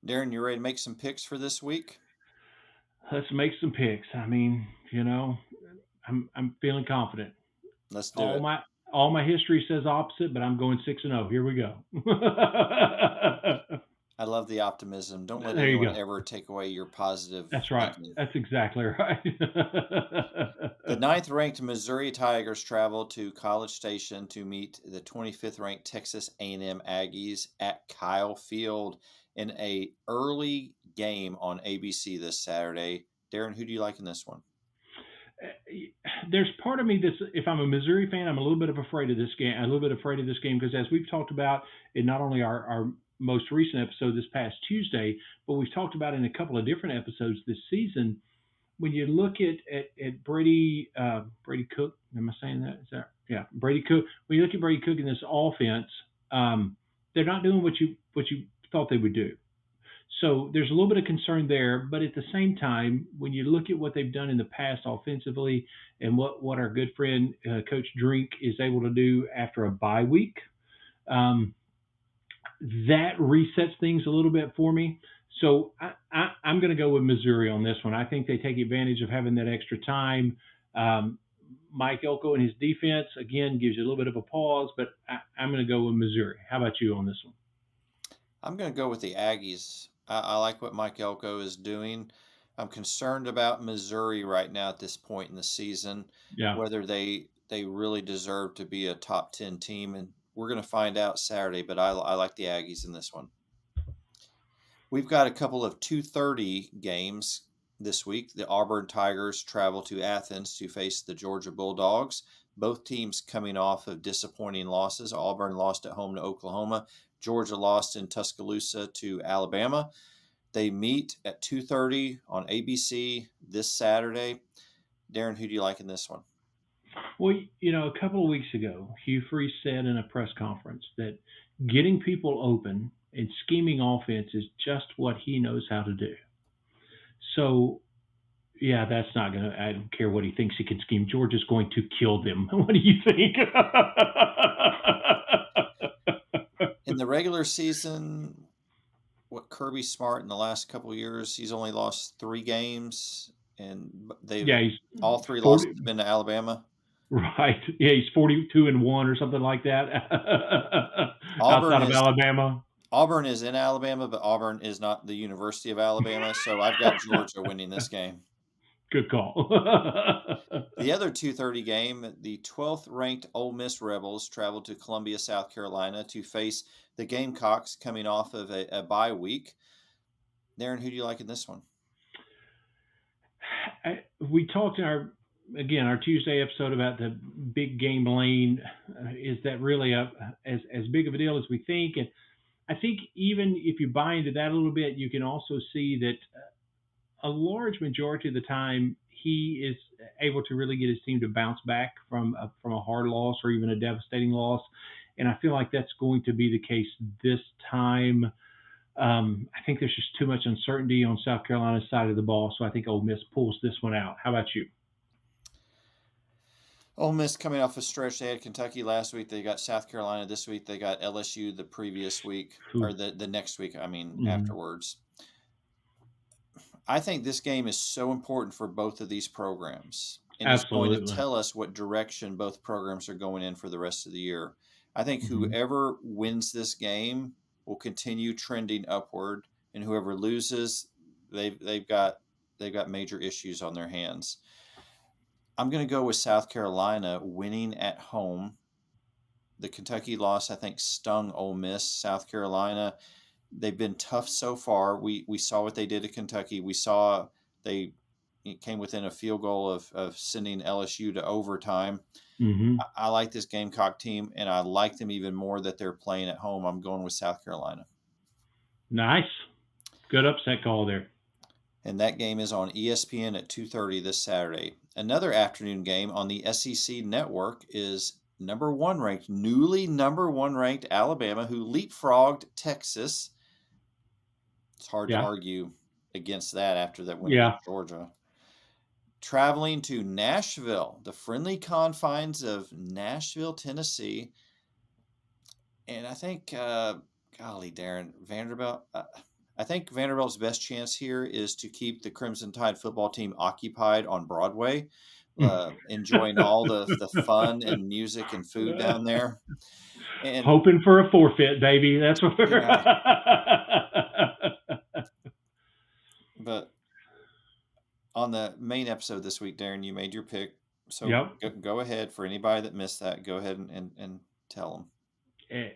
Darren, you ready to make some picks for this week? Let's make some picks. I mean, I'm feeling confident. Let's do All it. my all my history says opposite, but I'm going 6-0. Here we go. I love the optimism. Don't let There you anyone go. ever take away your positive That's right. thinking. That's exactly right. The ninth ranked Missouri Tigers travel to College Station to meet the 25th ranked Texas A&M Aggies at Kyle Field in a early game on ABC this Saturday. Darren, who do you like in this one? There's part of me that's, if I'm a Missouri fan, I'm a little bit afraid of this game. I'm a little bit afraid of this game because, as we've talked about in not only our most recent episode this past Tuesday, but we've talked about in a couple of different episodes this season. When you look at Brady Cook, am I saying that? Is that, yeah, Brady Cook? When you look at Brady Cook in this offense, they're not doing what you thought they would do. So there's a little bit of concern there, but at the same time, when you look at what they've done in the past offensively and what our good friend Coach Drink is able to do after a bye week, um, that resets things a little bit for me. So I'm going to go with Missouri on this one. I think they take advantage of having that extra time. Um, Mike Elko and his defense again gives you a little bit of a pause, but I'm going to go with Missouri. How about you on this one? I'm going to go with the Aggies. I like what Mike Elko is doing. I'm concerned about Missouri right now at this point in the season, Yeah, whether they really deserve to be a top 10 team, and we're going to find out Saturday. But I like the Aggies in this one. We've got a couple of 2:30 games this week. The Auburn Tigers travel to Athens to face the Georgia Bulldogs. Both teams coming off of disappointing losses. Auburn lost at home to Oklahoma. Georgia lost in Tuscaloosa to Alabama. They meet at 2:30 on ABC this Saturday. Darren, who do you like in this one? well, a couple of weeks ago, Hugh Freeze said in a press conference that getting people open and scheming offense is just what he knows how to do. So, yeah, that's not going to, I don't care what he thinks he can scheme. Georgia's going to kill them. What do you think? In the regular season, what Kirby Smart in the last couple of years, he's only lost 3 games, and they've Yeah, he's all 3 losses 40, have been to Alabama. right. Yeah, he's 42-1 or something like that Auburn outside of is Alabama. Auburn is in Alabama, but Auburn is not the University of Alabama, so I've got Georgia winning this game. Good call. The other 2:30 game, the 12th ranked Ole Miss Rebels travel to Columbia, South Carolina to face the Gamecocks coming off of a bye week. Darren, who do you like in this one? We talked in our Tuesday episode about the big game lane. Is that really as big of a deal as we think? And I think even if you buy into that a little bit, you can also see that a large majority of the time he is able to really get his team to bounce back from a hard loss or even a devastating loss. And I feel like that's going to be the case this time. I think there's just too much uncertainty on South Carolina's side of the ball, so I think Ole Miss pulls this one out. How about you? Ole Miss coming off a stretch. They had Kentucky last week. They got South Carolina this week. They got LSU the previous week, or Ooh. the next week, I mean, Mhm. afterwards. I think this game is so important for both of these programs, and it's going to Absolutely. tell us what direction both programs are going in for the rest of the year. I think Mhm. whoever wins this game will continue trending upward, and whoever loses, they've got major issues on their hands. I'm going to go with South Carolina winning at home. The Kentucky loss, I think, stung Ole Miss. South Carolina, they've been tough so far. We saw what they did to Kentucky. We saw they came within a field goal of sending LSU to overtime. Mhm. I like this Gamecock team, and I like them even more that they're playing at home. I'm going with South Carolina. Nice. Good upset call there. And that game is on ESPN at 2:30 this Saturday. Another afternoon game on the SEC network is newly number one ranked Alabama, who leapfrogged Texas. It's hard to Yeah. argue against that after that win Yeah. against Georgia. traveling to Nashville, the friendly confines of Nashville, Tennessee. And I think, golly, Darren, Vanderbilt. I think Vanderbilt's best chance here is to keep the Crimson Tide football team occupied on Broadway, enjoying all the fun and music and food down there. And Hoping for a forfeit, baby. That's what we're. yeah, but on the main episode this week, Darren, you made your pick. So Yep. go ahead. For anybody that missed that, go ahead and tell them. Eh,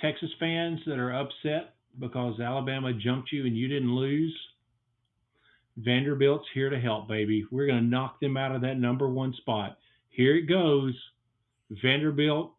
Texas fans that are upset because Alabama jumped you and you didn't lose, Vanderbilt's here to help, baby. We're going to knock them out of that number one spot. Here it goes. Vanderbilt,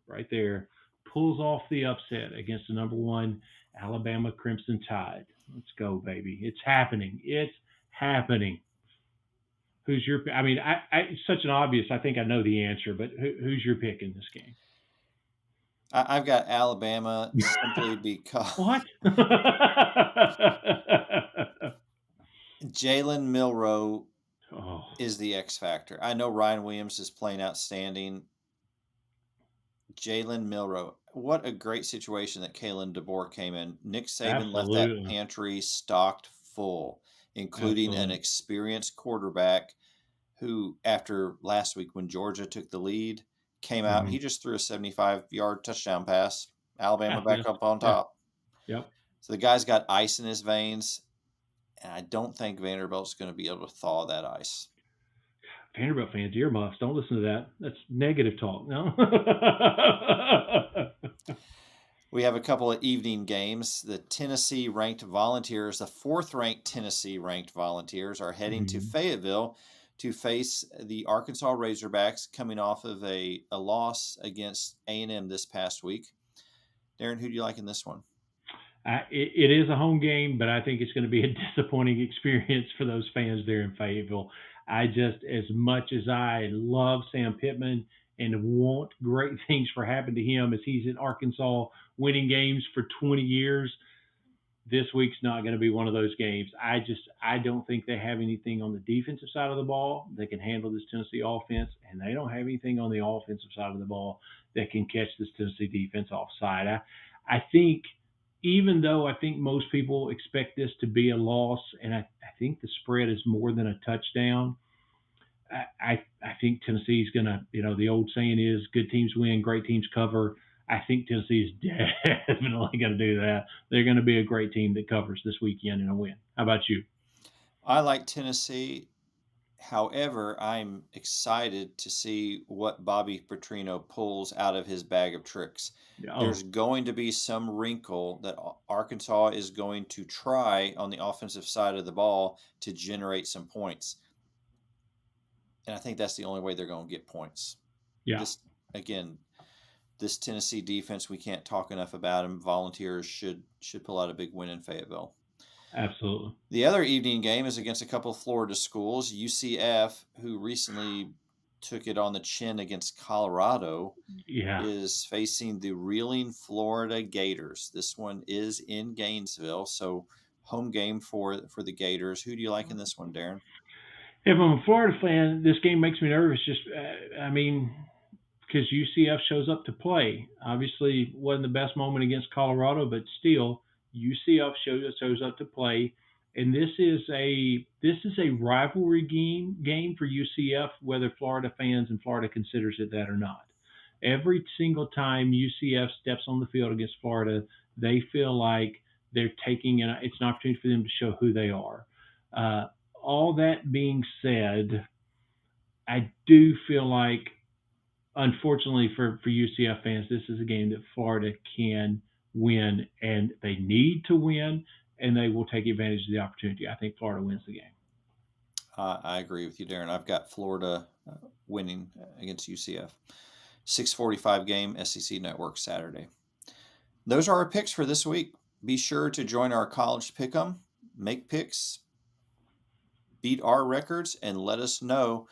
right there, pulls off the upset against the number one Alabama Crimson Tide. Let's go, baby. It's happening. It's happening. Who's your? I mean, it's such an obvious. I think I know the answer, but who's your pick in this game? I've got Alabama simply because What? Jalen Milroe Oh, is the X factor. I know Ryan Williams is playing outstanding. Jalen Milroe, what a great situation that Kalen DeBoer came in. Nick Saban left that absolutely, pantry stocked full, including an absolutely. experienced quarterback who, after last week when Georgia took the lead, came out. Hmm. He just threw a 75-yard touchdown pass. Alabama Yeah, back up on yeah, top. yep. So the guy's got ice in his veins, and I don't think Vanderbilt's going to be able to thaw that ice. Vanderbilt fans, earmuffs. Don't listen to that. That's negative talk. No. We have a couple of evening games. The Tennessee ranked Volunteers, the fourth ranked Tennessee ranked Volunteers, are heading to Mhm. Fayetteville to face the Arkansas Razorbacks, coming off of a loss against A&M this past week. Darren, who do you like in this one? It is a home game, but I think it's going to be a disappointing experience for those fans there in Fayetteville. I just, as much as I love Sam Pittman and want great things for happen to him as he's in Arkansas winning games for 20 years, this week's not going to be one of those games. I don't think they have anything on the defensive side of the ball that can handle this Tennessee offense, and they don't have anything on the offensive side of the ball that can catch this Tennessee defense offside. I think even though I think most people expect this to be a loss, and I think the spread is more than a touchdown. I think Tennessee's gonna, the old saying is good teams win, great teams cover. I think Tennessee's definitely going to do that. They're going to be a great team that covers this weekend and a win. How about you? I like Tennessee. However, I'm excited to see what Bobby Petrino pulls out of his bag of tricks. There's Oh, going to be some wrinkle that Arkansas is going to try on the offensive side of the ball to generate some points. And I think that's the only way they're going to get points. yeah, This, again, this Tennessee defense, we can't talk enough about them. Volunteers should pull out a big win in Fayetteville. absolutely. The other evening game is against a couple of Florida schools. UCF, who recently took it on the chin against Colorado, Yeah. is facing the reeling Florida Gators. This one is in Gainesville, so home game for the Gators. Who do you like in this one, Darren? If I'm a Florida fan, this game makes me nervous. Just, I mean, because UCF shows up to play. Obviously, wasn't the best moment against Colorado, but still, UCF shows up to play. And this is a rivalry game for UCF, whether Florida fans and Florida considers it that or not. Every single time UCF steps on the field against Florida, they feel like they're taking it's an opportunity for them to show who they are. Uh, all that being said, I do feel like, unfortunately for UCF fans, this is a game that Florida can win, and they need to win, and they will take advantage of the opportunity. I think Florida wins the game. I agree with you, Darren. I've got Florida winning against UCF. 6:45 game, SEC Network Saturday. Those are our picks for this week. Be sure to join our college pick'em, make picks, beat our records, and let us know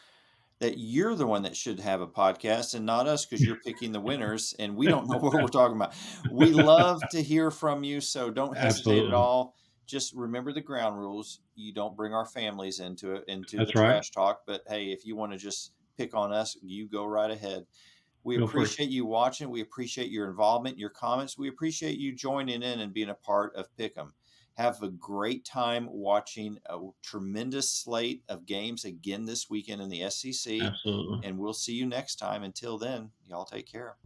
that you're the one that should have a podcast and not us because you're picking the winners and we don't know what we're talking about. We love to hear from you, so don't hesitate at Absolutely. all. just remember the ground rules. You don't bring our families into the That's right. trash talk. But hey, if you want to just pick on us, you go right ahead. We Feel free. appreciate you watching. We appreciate your involvement, your comments. We appreciate you joining in and being a part of Pick'em. Have a great time watching a tremendous slate of games again this weekend in the SEC. Absolutely. And we'll see you next time. Until then, y'all take care.